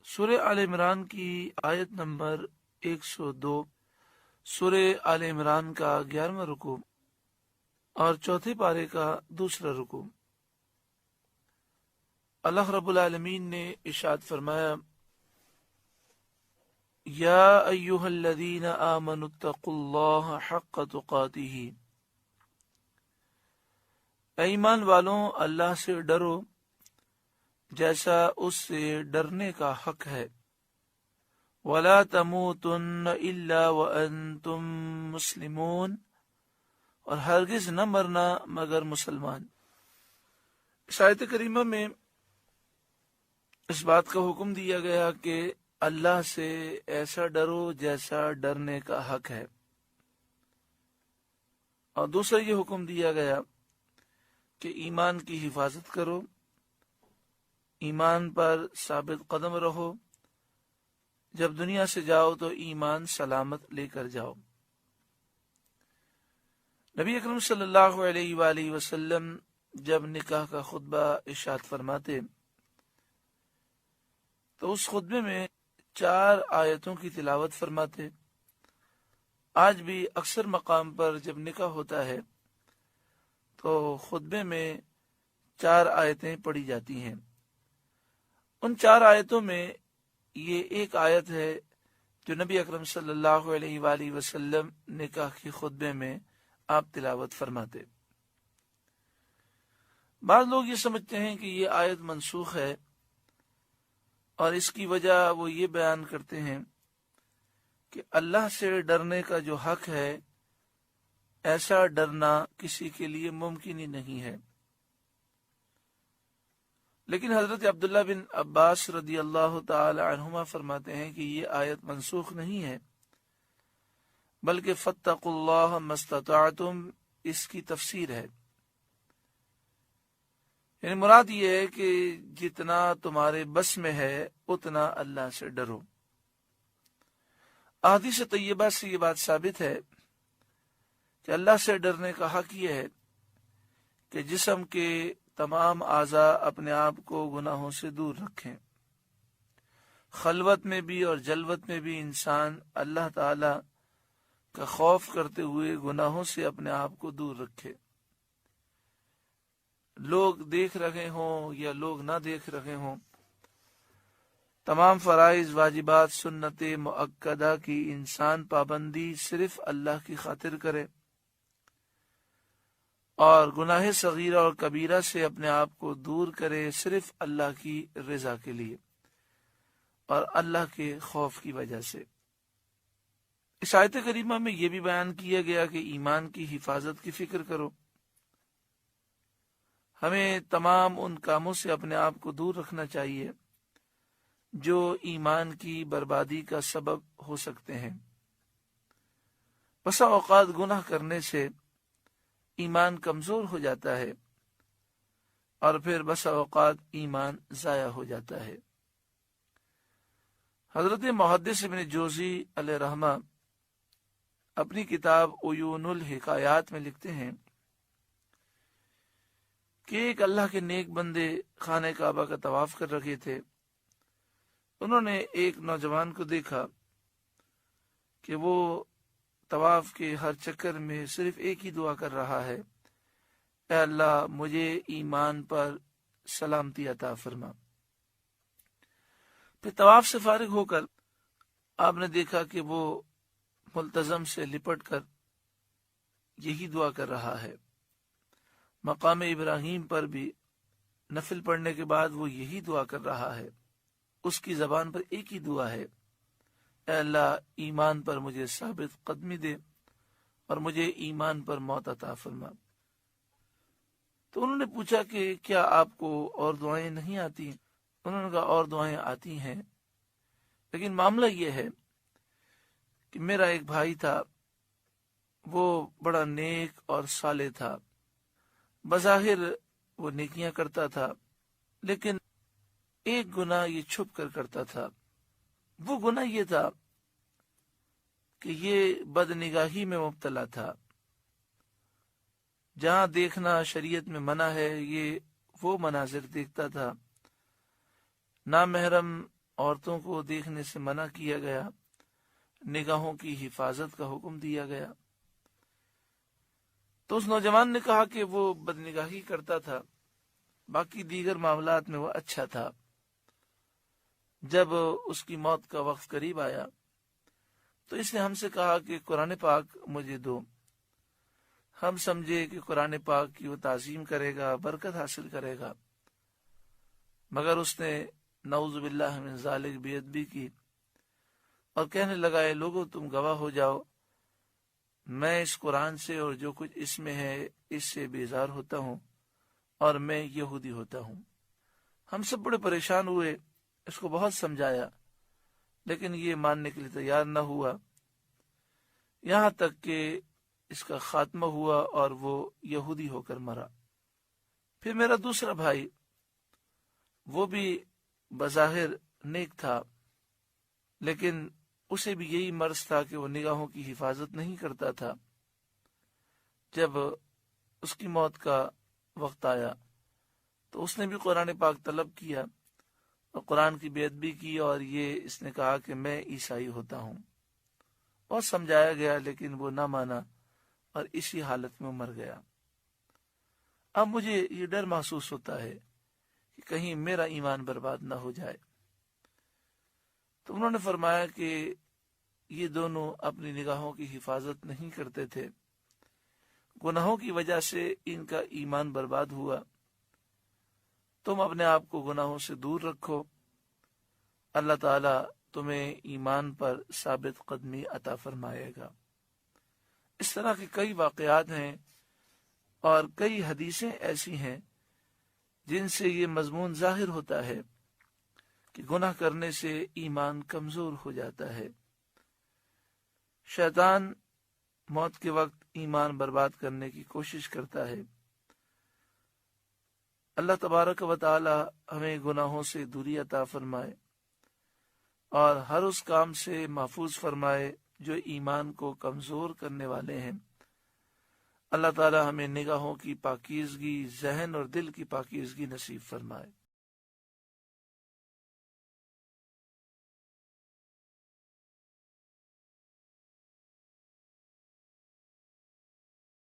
سورہ آل عمران کی آیت نمبر 102، سورہ آل عمران کا 11واں رکوع اور چوتھے پارے کا دوسرا رکوع۔ اللہ رب العالمین نے ارشاد فرمایا، یا ایھا الذین آمنوا اتقوا اللہ حق تقاتہ، اے ایمان والوں اللہ سے ڈرو جیسا اس سے ڈرنے کا حق ہے، وَلَا تَمُوتُنَّ إِلَّا وَأَنْتُمْ مُسْلِمُونَ، اور ہرگز نہ مرنا مگر مسلمان۔ اس آیت کریمہ میں اس بات کا حکم دیا گیا کہ اللہ سے ایسا ڈرو جیسا ڈرنے کا حق ہے، اور دوسرا یہ حکم دیا گیا کہ ایمان کی حفاظت کرو، ایمان پر ثابت قدم رہو، جب دنیا سے جاؤ تو ایمان سلامت لے کر جاؤ۔ نبی اکرم صلی اللہ علیہ وآلہ وسلم جب نکاح کا خطبہ ارشاد فرماتے تو اس خطبے میں 4 آیتوں کی تلاوت فرماتے۔ آج بھی اکثر مقام پر جب نکاح ہوتا ہے تو خطبے میں 4 آیتیں پڑھی جاتی ہیں۔ ان 4 آیتوں میں یہ ایک آیت ہے جو نبی اکرم صلی اللہ علیہ وآلہ وسلم نکاح کے خطبے میں آپ تلاوت فرماتے۔ بعض لوگ یہ سمجھتے ہیں کہ یہ آیت منسوخ ہے، اور اس کی وجہ وہ یہ بیان کرتے ہیں کہ اللہ سے ڈرنے کا جو حق ہے ایسا ڈرنا کسی کے لیے ممکن ہی نہیں ہے۔ لیکن حضرت عبداللہ بن عباس رضی اللہ تعالی عنہما فرماتے ہیں کہ یہ آیت منسوخ نہیں ہے، بلکہ فاتقوا اللہ ما استطعتم اس کی تفسیر ہے، یعنی مراد یہ ہے کہ جتنا تمہارے بس میں ہے اتنا اللہ سے ڈرو۔ احادیث طیبہ سے یہ بات ثابت ہے کہ اللہ سے ڈرنے کا حق یہ ہے کہ جسم کے تمام اعضاء اپنے آپ کو گناہوں سے دور رکھیں، خلوت میں بھی اور جلوت میں بھی انسان اللہ تعالی کا خوف کرتے ہوئے گناہوں سے اپنے آپ کو دور رکھے، لوگ دیکھ رہے ہوں یا لوگ نہ دیکھ رہے ہوں، تمام فرائض واجبات سنت مؤکدہ کی انسان پابندی صرف اللہ کی خاطر کرے، اور گناہ صغیرہ اور کبیرہ سے اپنے آپ کو دور کرے صرف اللہ کی رضا کے لیے اور اللہ کے خوف کی وجہ سے۔ اس آیت کریمہ میں یہ بھی بیان کیا گیا کہ ایمان کی حفاظت کی فکر کرو، ہمیں تمام ان کاموں سے اپنے آپ کو دور رکھنا چاہیے جو ایمان کی بربادی کا سبب ہو سکتے ہیں۔ بسا اوقات گناہ کرنے سے ایمان کمزور ہو جاتا ہے، اور پھر بسا اوقات ایمان ضائع ہو جاتا ہے۔ حضرت محدث ابن جوزی علیہ رحمہ اپنی کتاب عیون الحکایات میں لکھتے ہیں کہ ایک اللہ کے نیک بندے خانہ کعبہ کا طواف کر رہے تھے۔ انہوں نے ایک نوجوان کو دیکھا کہ وہ طواف کے ہر چکر میں صرف ایک ہی دعا کر رہا ہے، اے اللہ مجھے ایمان پر سلامتی عطا فرما۔ پھر طواف سے فارغ ہو کر آپ نے دیکھا کہ وہ ملتزم سے لپٹ کر یہی دعا کر رہا ہے۔ مقام ابراہیم پر بھی نفل پڑھنے کے بعد وہ یہی دعا کر رہا ہے، اس کی زبان پر ایک ہی دعا ہے، اے اللہ ایمان پر مجھے ثابت قدمی دے اور مجھے ایمان پر موت عطا فرما۔ تو انہوں نے پوچھا کہ کیا آپ کو اور دعائیں نہیں آتی؟ انہوں نے کہا اور دعائیں آتی ہیں، لیکن معاملہ یہ ہے کہ میرا ایک بھائی تھا، وہ بڑا نیک اور صالح تھا، بظاہر وہ نیکیاں کرتا تھا، لیکن ایک گناہ یہ چھپ کر کرتا تھا۔ وہ گناہ یہ تھا کہ یہ بدنگاہی میں مبتلا تھا۔ جہاں دیکھنا شریعت میں منع ہے یہ وہ مناظر دیکھتا تھا، نامحرم عورتوں کو دیکھنے سے منع کیا گیا، نگاہوں کی حفاظت کا حکم دیا گیا۔ تو اس نوجوان نے کہا کہ وہ بدنگاہی کرتا تھا، باقی دیگر معاملات میں وہ اچھا تھا۔ جب اس کی موت کا وقت قریب آیا تو اس نے ہم سے کہا کہ قرآن پاک مجھے دو۔ ہم سمجھے کہ قرآن پاک کی وہ تعظیم کرے گا، برکت حاصل کرے گا، مگر اس نے نعوذ باللہ من ذالک بے ادبی کی اور کہنے لگا، اے لوگو تم گواہ ہو جاؤ، میں اس قرآن سے اور جو کچھ اس میں ہے اس سے بیزار ہوتا ہوں اور میں یہودی ہوتا ہوں۔ ہم سب بڑے پریشان ہوئے، اس کو بہت سمجھایا لیکن یہ ماننے کے لیے تیار نہ ہوا، یہاں تک کہ اس کا خاتمہ ہوا اور وہ یہودی ہو کر مرا۔ پھر میرا دوسرا بھائی، وہ بھی بظاہر نیک تھا لیکن اسے بھی یہی مرض تھا کہ وہ نگاہوں کی حفاظت نہیں کرتا تھا۔ جب اس کی موت کا وقت آیا تو اس نے بھی قرآن پاک طلب کیا اور قرآن کی بے ادبی کی، اور یہ اس نے کہا کہ میں عیسائی ہوتا ہوں۔ بہت سمجھایا گیا لیکن وہ نہ مانا اور اسی حالت میں مر گیا۔ اب مجھے یہ ڈر محسوس ہوتا ہے کہ کہیں میرا ایمان برباد نہ ہو جائے۔ تو انہوں نے فرمایا کہ یہ دونوں اپنی نگاہوں کی حفاظت نہیں کرتے تھے، گناہوں کی وجہ سے ان کا ایمان برباد ہوا۔ تم اپنے آپ کو گناہوں سے دور رکھو، اللہ تعالیٰ تمہیں ایمان پر ثابت قدمی عطا فرمائے گا۔ اس طرح کے کئی واقعات ہیں اور کئی حدیثیں ایسی ہیں جن سے یہ مضمون ظاہر ہوتا ہے کہ گناہ کرنے سے ایمان کمزور ہو جاتا ہے۔ شیطان موت کے وقت ایمان برباد کرنے کی کوشش کرتا ہے۔ اللہ تبارک و تعالی ہمیں گناہوں سے دوری عطا فرمائے اور ہر اس کام سے محفوظ فرمائے جو ایمان کو کمزور کرنے والے ہیں۔ اللہ تعالی ہمیں نگاہوں کی پاکیزگی، ذہن اور دل کی پاکیزگی نصیب فرمائے۔